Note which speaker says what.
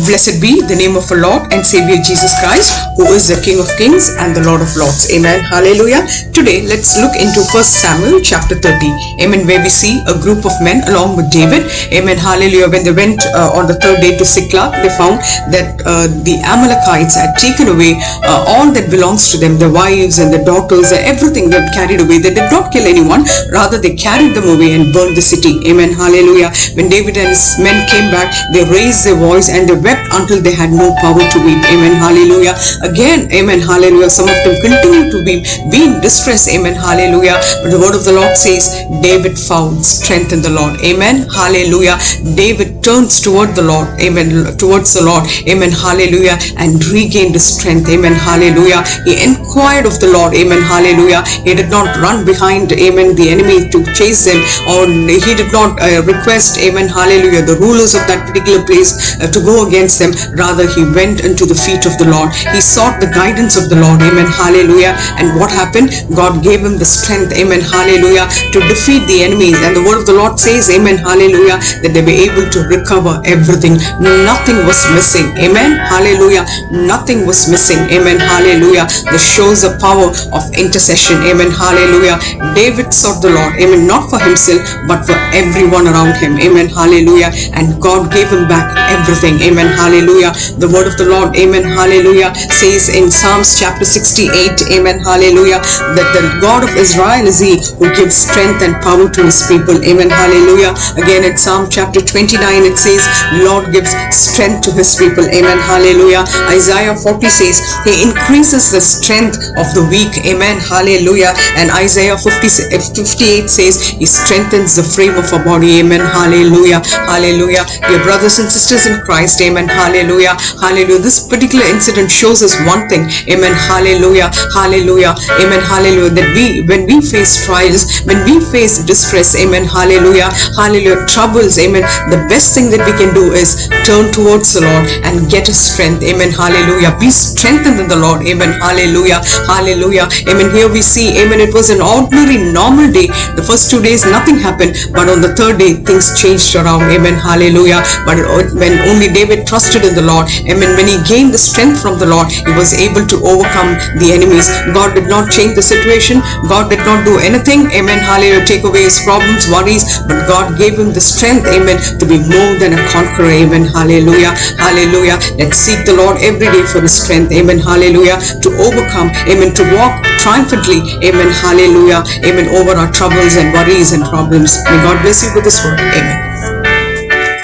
Speaker 1: Blessed be the name of our Lord and Savior Jesus Christ, who is the King of Kings and the Lord of Lords. Amen. Hallelujah. Today, let's look into 1 Samuel chapter 30. Amen. Where we see a group of men along with David. Amen. Hallelujah. When they went on the third day to Siklag, they found that the Amalekites had taken away all that belongs to them, the wives and the daughters, everything they had carried away. They did not kill anyone. Rather, they carried them away and burned the city. Amen. Hallelujah. When David and his men came back, they raised their voice and they wept until they had no power to weep. Amen. Hallelujah. Again, amen. Hallelujah. Some of them continue to be in distress. Amen. Hallelujah. But the word of the Lord says, David found strength in the Lord. Amen. Hallelujah. David turns toward the Lord. Amen. Towards the Lord. Amen. Hallelujah. And regained his strength. Amen. Hallelujah. He inquired of the Lord. Amen. Hallelujah. He did not run behind, amen, the enemy to chase them, or he did not request, amen, hallelujah, the rulers of that particular place to go against them. Rather, he went into the feet of the Lord. He sought the guidance of the Lord. Amen. Hallelujah. And what happened? God gave him the strength. Amen. Hallelujah. To defeat the enemies. And the word of the Lord says, amen. Hallelujah. That they were able to recover everything. Nothing was missing. Amen. Hallelujah. Nothing was missing. Amen. Hallelujah. This shows the power of intercession. Amen. Hallelujah. David sought the Lord. Amen. Not for himself, but for everyone around him. Amen. Hallelujah. And God gave him back everything. Amen. Hallelujah. The word of the Lord, amen, hallelujah, says in Psalms chapter 68, amen, hallelujah, that the God of Israel is he who gives strength and power to his people. Amen. Hallelujah. Again in Psalm chapter 29 it says, Lord gives strength to his people. Amen. Hallelujah. Isaiah 40 says, he increases the strength of the weak. Amen. Hallelujah. And Isaiah 58 says, he strengthens the frame of our body. Amen. Hallelujah. Hallelujah. Dear brothers and sisters in Christ, amen. Hallelujah. Hallelujah. This particular incident shows us one thing. Amen. Hallelujah. Hallelujah. Amen. Hallelujah. That when we face trials, when we face distress, amen. Hallelujah. Hallelujah. Troubles, amen. The best thing that we can do is turn towards the Lord and get his strength. Amen. Hallelujah. Be strengthened in the Lord. Amen. Hallelujah. Hallelujah. Amen. Here we see, amen, it was an ordinary normal day. The first 2 days nothing happened, but on the third day things changed around. Amen. Hallelujah. But when only David trusted in the Lord, amen, when he gained the strength from the Lord, he was able to overcome the enemies. God did not change the situation. God did not do anything, amen, hallelujah, take away his problems, worries, but God gave him the strength, amen, to be more than a conqueror. Amen. Hallelujah. Hallelujah. Let's seek the Lord every day for his strength. Amen. Hallelujah. To overcome, amen, to walk triumphantly, amen, hallelujah, amen, over our troubles and worries and problems. May God bless you with this word. Amen.